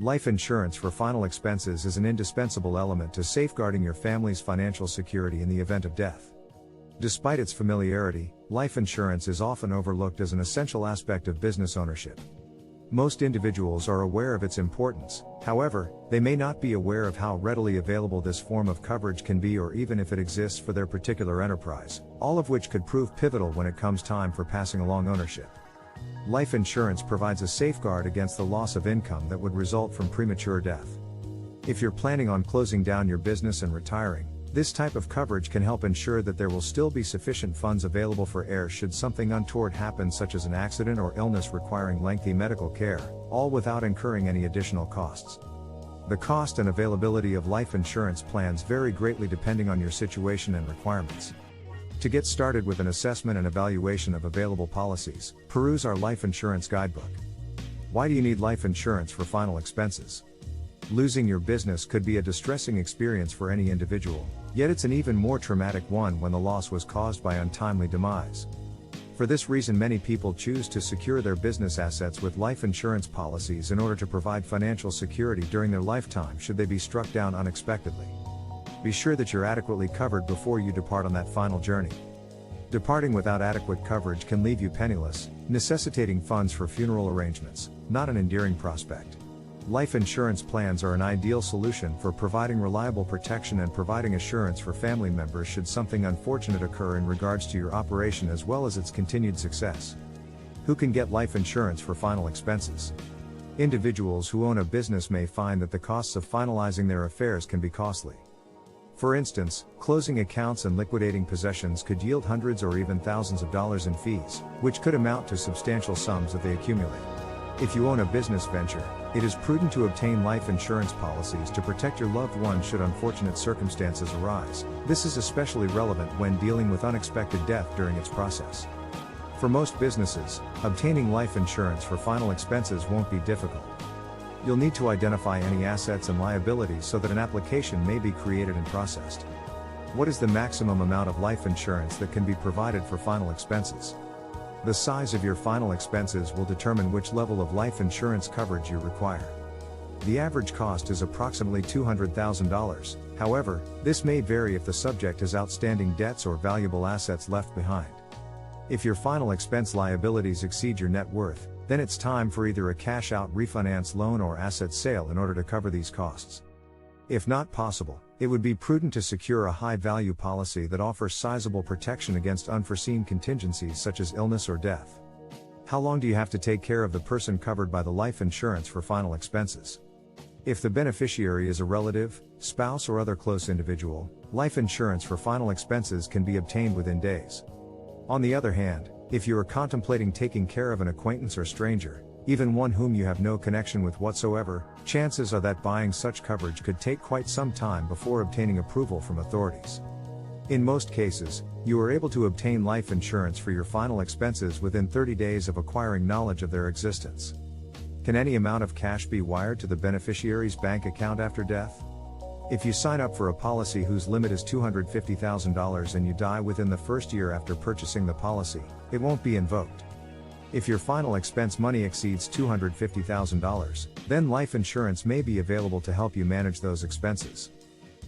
Life insurance for final expenses is an indispensable element to safeguarding your family's financial security in the event of death. Despite its familiarity, life insurance is often overlooked as an essential aspect of business ownership. Most individuals are aware of its importance, however, they may not be aware of how readily available this form of coverage can be or even if it exists for their particular enterprise, all of which could prove pivotal when it comes time for passing along ownership. Life insurance provides a safeguard against the loss of income that would result from premature death. If you're planning on closing down your business and retiring, this type of coverage can help ensure that there will still be sufficient funds available for heirs should something untoward happen, such as an accident or illness requiring lengthy medical care, all without incurring any additional costs. The cost and availability of life insurance plans vary greatly depending on your situation and requirements. To get started with an assessment and evaluation of available policies, peruse our life insurance guidebook. Why do you need life insurance for final expenses? Losing your business could be a distressing experience for any individual, yet it's an even more traumatic one when the loss was caused by untimely demise. For this reason, many people choose to secure their business assets with life insurance policies in order to provide financial security during their lifetime should they be struck down unexpectedly. Be sure that you're adequately covered before you depart on that final journey. Departing without adequate coverage can leave you penniless, necessitating funds for funeral arrangements, not an endearing prospect. Life insurance plans are an ideal solution for providing reliable protection and providing assurance for family members should something unfortunate occur in regards to your operation as well as its continued success. Who can get life insurance for final expenses? Individuals who own a business may find that the costs of finalizing their affairs can be costly. For instance, closing accounts and liquidating possessions could yield hundreds or even thousands of dollars in fees, which could amount to substantial sums if they accumulate. If you own a business venture, it is prudent to obtain life insurance policies to protect your loved ones should unfortunate circumstances arise. This is especially relevant when dealing with unexpected death during its process. For most businesses, obtaining life insurance for final expenses won't be difficult. You'll need to identify any assets and liabilities so that an application may be created and processed. What is the maximum amount of life insurance that can be provided for final expenses? The size of your final expenses will determine which level of life insurance coverage you require. The average cost is approximately $200,000, however, this may vary if the subject has outstanding debts or valuable assets left behind. If your final expense liabilities exceed your net worth, then it's time for either a cash-out refinance loan or asset sale in order to cover these costs. If not possible, it would be prudent to secure a high-value policy that offers sizable protection against unforeseen contingencies such as illness or death. How long do you have to take care of the person covered by the life insurance for final expenses? If the beneficiary is a relative, spouse or other close individual, life insurance for final expenses can be obtained within days. On the other hand, if you are contemplating taking care of an acquaintance or stranger, even one whom you have no connection with whatsoever, chances are that buying such coverage could take quite some time before obtaining approval from authorities. In most cases, you are able to obtain life insurance for your final expenses within 30 days of acquiring knowledge of their existence. Can any amount of cash be wired to the beneficiary's bank account after death? If you sign up for a policy whose limit is $250,000 and you die within the first year after purchasing the policy, it won't be invoked. If your final expense money exceeds $250,000, then life insurance may be available to help you manage those expenses.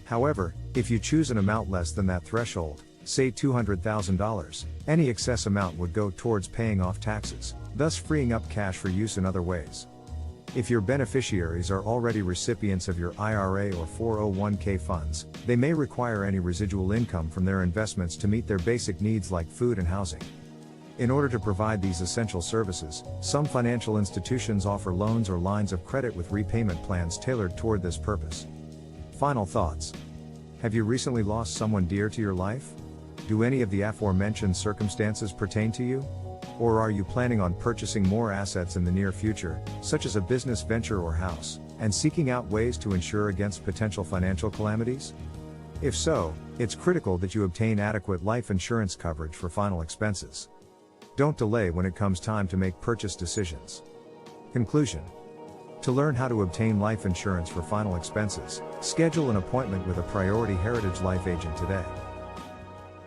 However, if you choose an amount less than that threshold, say $200,000, any excess amount would go towards paying off taxes, thus freeing up cash for use in other ways. If your beneficiaries are already recipients of your IRA or 401k funds, they may require any residual income from their investments to meet their basic needs like food and housing. In order to provide these essential services, some financial institutions offer loans or lines of credit with repayment plans tailored toward this purpose. Final thoughts. Have you recently lost someone dear to your life? Do any of the aforementioned circumstances pertain to you? Or are you planning on purchasing more assets in the near future, such as a business venture or house, and seeking out ways to insure against potential financial calamities? If so, it's critical that you obtain adequate life insurance coverage for final expenses. Don't delay when it comes time to make purchase decisions. Conclusion. To learn how to obtain life insurance for final expenses, schedule an appointment with a Priority Heritage Life agent today.